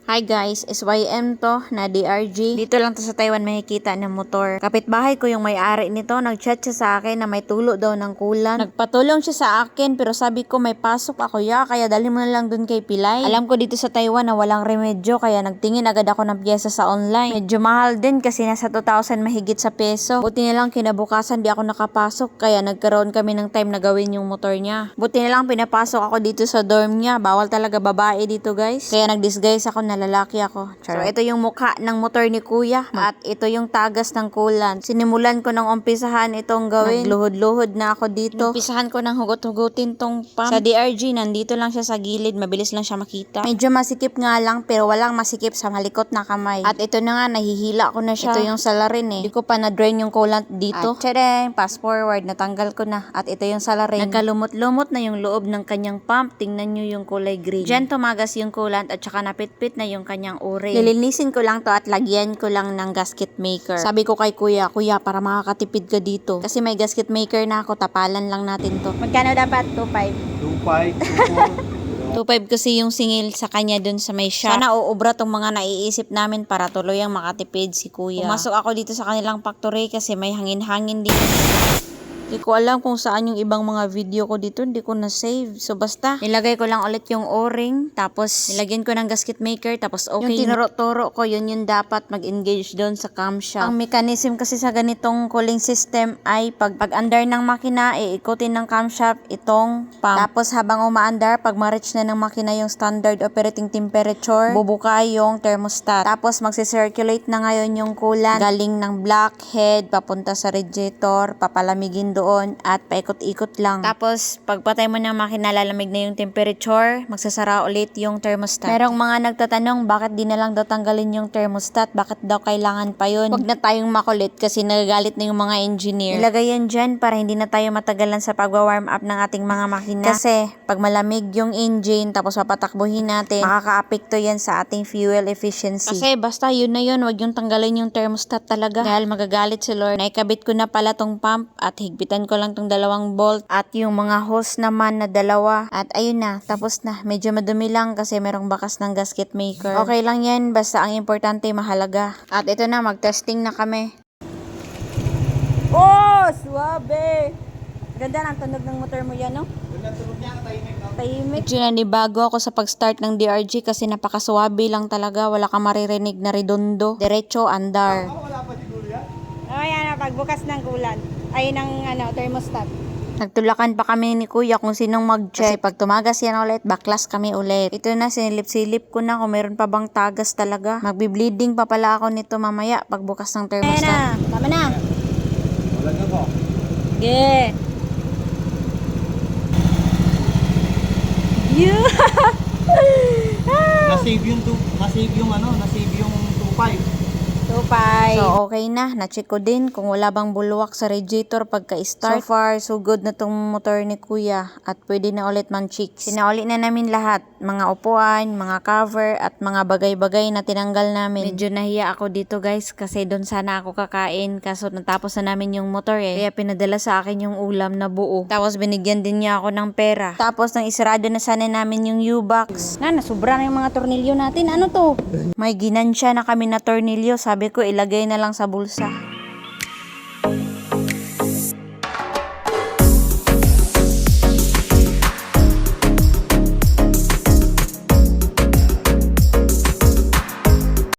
Hi guys, SYM to na DRG. Dito lang to sa Taiwan makikita ng motor. Kapitbahay ko yung may-ari nito, nag-chat siya sa akin na may tulo daw ng kulan. Nagpatulong siya sa akin pero sabi ko may pasok ako kaya dalhin mo na lang dun kay Pilay. Alam ko dito sa Taiwan na walang remedyo kaya nagtingin agad ako ng pyesa sa online. Medyo mahal din kasi nasa 2,000 mahigit sa peso. Buti na lang kinabukasan di ako nakapasok kaya nagkaroon kami ng time na gawin yung motor niya. Buti na lang pinapasok ako dito sa dorm niya. Bawal talaga babae dito guys. Kaya nag-disguise ako na lalaki ako. So, ito yung mukha ng motor ni Kuya. At ito yung tagas ng kulan. Sinimulan ko ng umpisahan itong gawin. Nagluhod-luhod na ako dito. Umpisahan ko ng hugot-hugutin tong pump. Sa DRG, nandito lang siya sa gilid. Mabilis lang siya makita. Medyo masikip nga lang, pero walang masikip sa malikot na kamay. At ito na nga, nahihila ko na siya. Ito yung salarin eh. Hindi ko pa na-drain yung coolant dito. At tadang, fast forward, natanggal ko na. At ito yung salarin. Nagkalumot-lumot na yung loob ng kanyang pump. Tingnan nyo yung kulay green. Diyan tumagas yung coolant at saka napit-pit na yung kanyang o-ring. Lilinisin ko lang to at lagyan ko lang ng gasket maker. Sabi ko kay Kuya, para makakatipid ka dito. Kasi may gasket maker na ako, tapalan lang natin to. Magkano dapat? 2.5? 2.5, 2.5 kasi yung singil sa kanya dun sa may shop. Sana uubra tong mga naiisip namin para tuluyang makatipid si Kuya. Pumasok ako dito sa kanilang factory kasi may hangin-hangin dito. Hindi ko alam kung saan yung ibang mga video ko dito. Hindi ko na-save. So basta, nilagay ko lang ulit yung o-ring. Tapos, nilagyan ko ng gasket maker. Tapos okay. Yung tinuro-turo ko, yun yung dapat mag-engage doon sa camshaft. Ang mechanism kasi sa ganitong cooling system ay pag under ng makina, iikutin ng camshaft itong pump. Tapos habang umaandar, pag ma-reach na ng makina yung standard operating temperature, bubuka yung thermostat. Tapos magsi-circulate na ngayon yung coolant. Galing ng blockhead, papunta sa radiator, papalamigin doon at paikot-ikot lang. Tapos, pagpatay mo ng makina, lalamig na yung temperature, magsasara ulit yung thermostat. Merong mga nagtatanong, bakit di na lang daw tanggalin yung thermostat? Bakit daw kailangan pa yun? Huwag na tayong makulit kasi nagagalit na yung mga engineer. Ilagay yan dyan para hindi na tayo matagalan sa pagwa-warm up ng ating mga makina. Kasi, pag malamig yung engine, tapos papatakbuhin natin, makaka-apekto yan sa ating fuel efficiency. Kasi, basta yun na yun, huwag yung tanggalin yung thermostat talaga. Dahil magagalit si Lord. Naikabit ko na pala tong pump at higpit ko lang tong 2 bolt at yung mga hose naman na 2 at ayun na, tapos na. Medyo madumi lang kasi merong bakas ng gasket maker. Okay lang yan, basta ang importante mahalaga. At ito na, mag-testing na kami. Oh, suwabe! Ganda ng tunog ng motor mo yan, no? Ganda tunog niya, tahimik. Medyo nanibago ako sa pag-start ng DRG kasi napakasuwabe lang talaga. Wala ka maririnig na redondo. Diretso, andar. Wala pa siguro yan? Oh, yan na, pagbukas ng kulan. Ay, ng thermostat. Nagtulakan pa kami ni Kuya kung sinong mag-check. Kasi pag tumagas yan ulit, baklas kami ulit. Ito na, sinilip-silip ko na kung meron pa bang tagas talaga. Magbi-bleeding pa pala ako nito mamaya pagbukas ng thermostat. Ayan na, tama na. Wala na po. Yeah. Nasave yung 2.5. 2.5. So, okay na. Na-check ko din kung wala bang bulwak sa radiator pagka-start. So far, so good na tong motor ni Kuya. At pwede na ulit man-chicks. Sinauli na namin lahat. Mga upuan, mga cover, at mga bagay-bagay na tinanggal namin. Medyo nahiya ako dito guys kasi doon sana ako kakain. Kaso natapos na namin yung motor eh. Kaya pinadala sa akin yung ulam na buo. Tapos binigyan din niya ako ng pera. Tapos nang isarado na sana namin yung U-box. Nasubra na yung mga tornilyo natin. Ano to? May ginansya na kami na tornilyo. Sabi ko ilagay na lang sa bulsa.